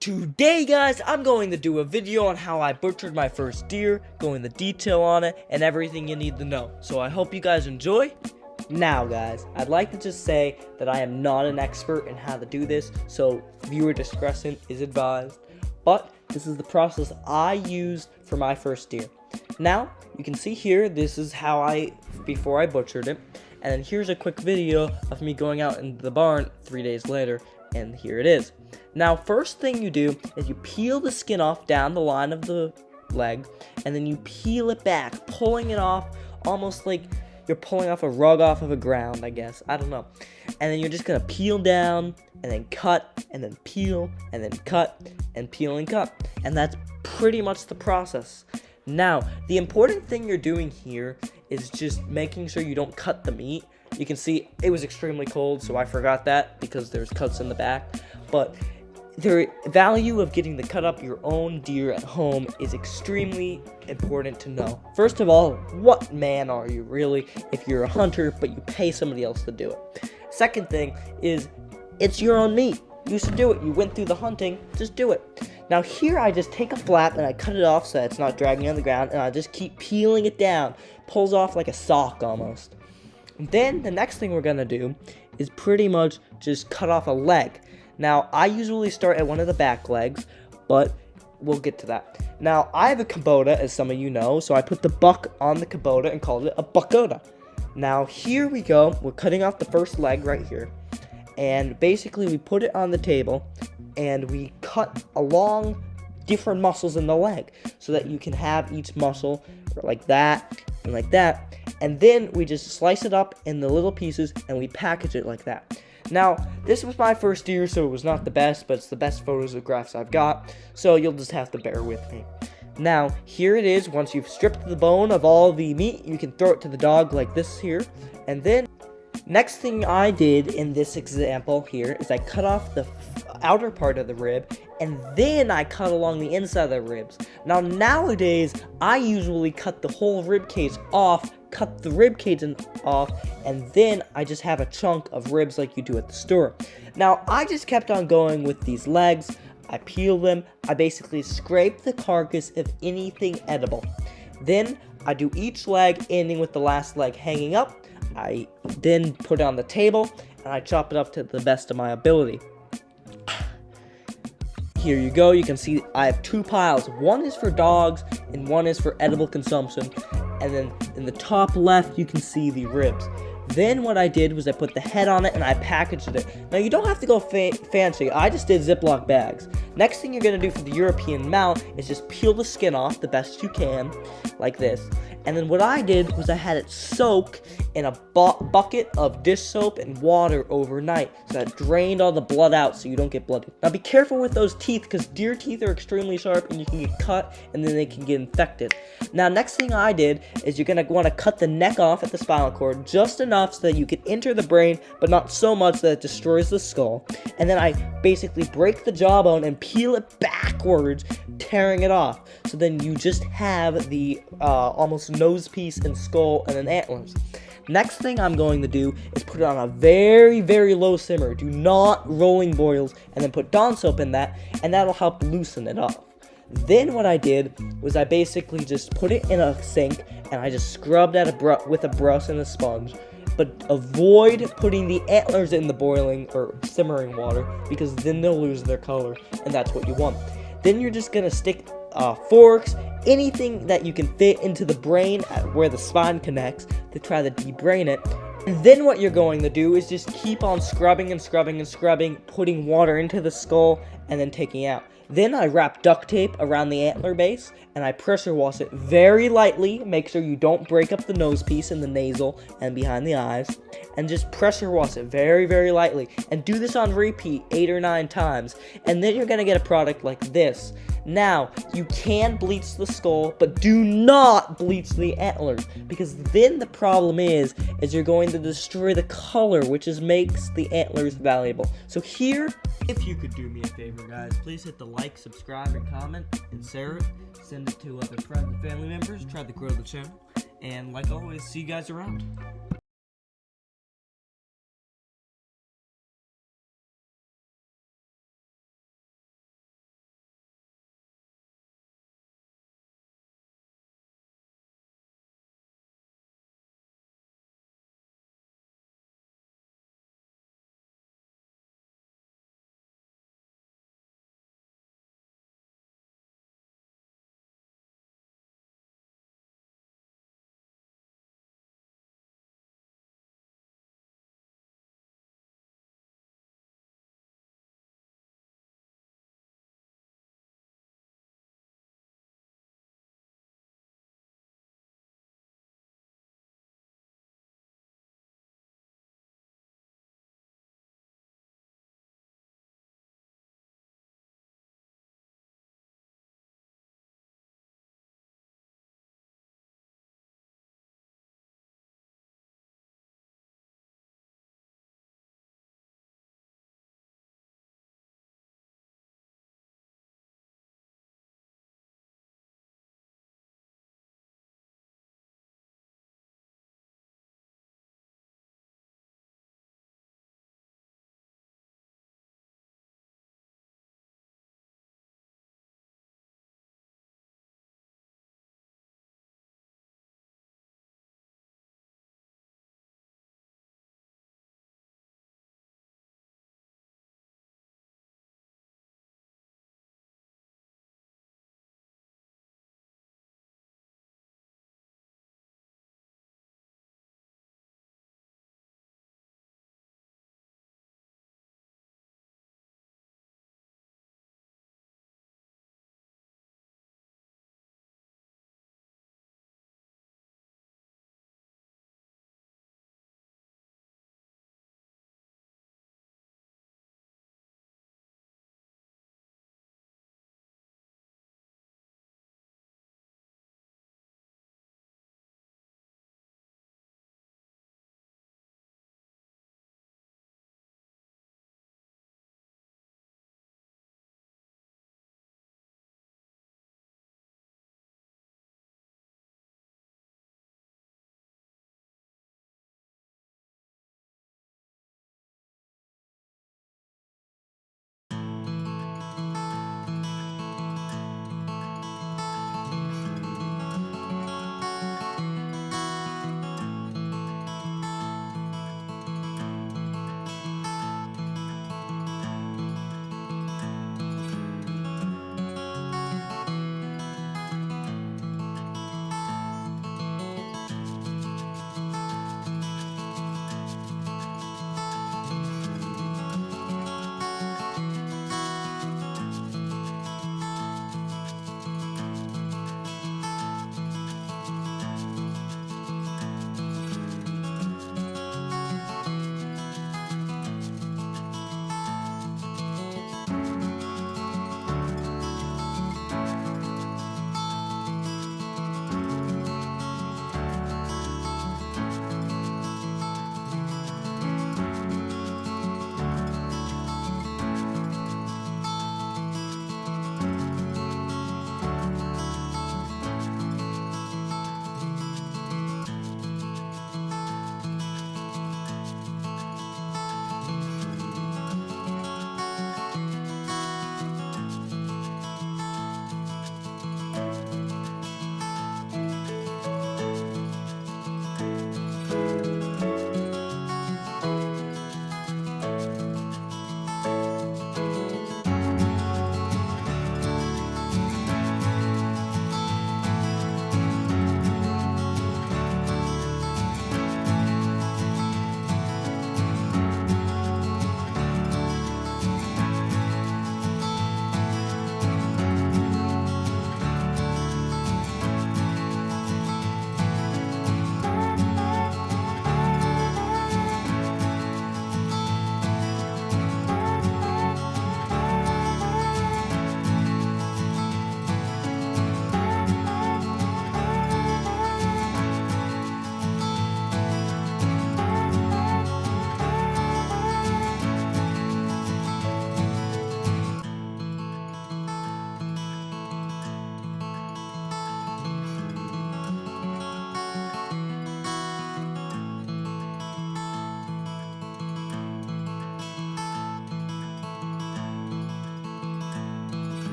Today guys, I'm going to do a video on how I butchered my first deer, go into detail on it, and everything you need to know. So I hope you guys enjoy. Now guys, I'd like to just say that I am not an expert in how to do this, so viewer discretion is advised. But this is the process I used for my first deer. Now, you can see here, this is how before I butchered it. And then here's a quick video of me going out into the barn 3 days later, and here it is. Now, first thing you do is you peel the skin off down the line of the leg, and then you peel it back, pulling it off almost like you're pulling off a rug off of a ground, I guess. I don't know. And then you're just gonna peel down, and then cut, and then peel, and then cut, and peel and cut. And that's pretty much the process. Now, the important thing you're doing here is just making sure you don't cut the meat. You can see it was extremely cold, so I forgot that because there's cuts in the back. But the value of getting to cut up your own deer at home is extremely important to know. First of all, what man are you really if you're a hunter but you pay somebody else to do it? Second thing is it's your own meat. You should do it. You went through the hunting, just do it. Now here I just take a flap and I cut it off so that it's not dragging on the ground, and I just keep peeling it down. Pulls off like a sock almost. And then the next thing we're gonna do is pretty much just cut off a leg. Now I usually start at one of the back legs, but we'll get to that. Now I have a Kubota, as some of you know, so I put the buck on the Kubota and called it a buckota. Now here we go, we're cutting off the first leg right here. And basically we put it on the table and we cut along different muscles in the leg so that you can have each muscle like that and like that. And then we just slice it up in the little pieces and we package it like that. Now, this was my first deer, so it was not the best, but it's the best photographs I've got, so you'll just have to bear with me. Now, here it is. Once you've stripped the bone of all the meat, you can throw it to the dog like this here. And then, next thing I did in this example here is I cut off the outer part of the rib, and then I cut along the inside of the ribs. Now, nowadays, I usually cut the whole rib cage off, cut the rib cage off, and then I just have a chunk of ribs like you do at the store. Now, I just kept on going with these legs. I peel them. I basically scrape the carcass of anything edible. Then I do each leg, ending with the last leg hanging up. I then put it on the table, and I chop it up to the best of my ability. Here you go. You can see I have two piles. One is for dogs, and one is for edible consumption. And then in the top left, you can see the ribs. Then what I did was I put the head on it and I packaged it. Now you don't have to go fancy. I just did Ziploc bags. Next thing you're going to do for the European mount is just peel the skin off the best you can, like this. And then what I did was I had it soak in a bucket of dish soap and water overnight, so that drained all the blood out so you don't get bloody. Now be careful with those teeth, because deer teeth are extremely sharp and you can get cut and then they can get infected. Now next thing I did is you're going to want to cut the neck off at the spinal cord just enough so that you can enter the brain, but not so much that it destroys the skull. And then I basically break the jawbone and peel it backwards, tearing it off. So then you just have the almost nose piece and skull and then antlers. Next thing I'm going to do is put it on a very, very low simmer. Do not rolling boils, and then put Dawn soap in that, and that'll help loosen it up. Then what I did was I basically just put it in a sink, and I just scrubbed with a brush and a sponge. But avoid putting the antlers in the boiling or simmering water, because then they'll lose their color, and that's what you want. Then you're just gonna stick forks, anything that you can fit into the brain at where the spine connects to try to debrain it. And then what you're going to do is just keep on scrubbing and scrubbing and scrubbing, putting water into the skull, and then taking out. Then I wrap duct tape around the antler base, and I pressure wash it very lightly. Make sure you don't break up the nose piece and the nasal and behind the eyes. And just pressure wash it very, very lightly. And do this on repeat 8 or 9 times. And then you're going to get a product like this. Now, you can bleach the skull, but do not bleach the antlers, because then the problem is you're going to destroy the color, which makes the antlers valuable. So here, if you could do me a favor, guys, please hit the like, subscribe, and comment, and share it. Send it to other friends and family members. Try to grow the channel. And like always, see you guys around.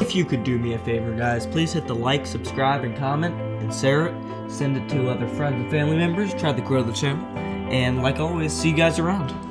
if you could do me a favor, guys, please hit the like, subscribe, and comment, and share it. Send it to other friends and family members. Try to grow the channel. And like always, see you guys around.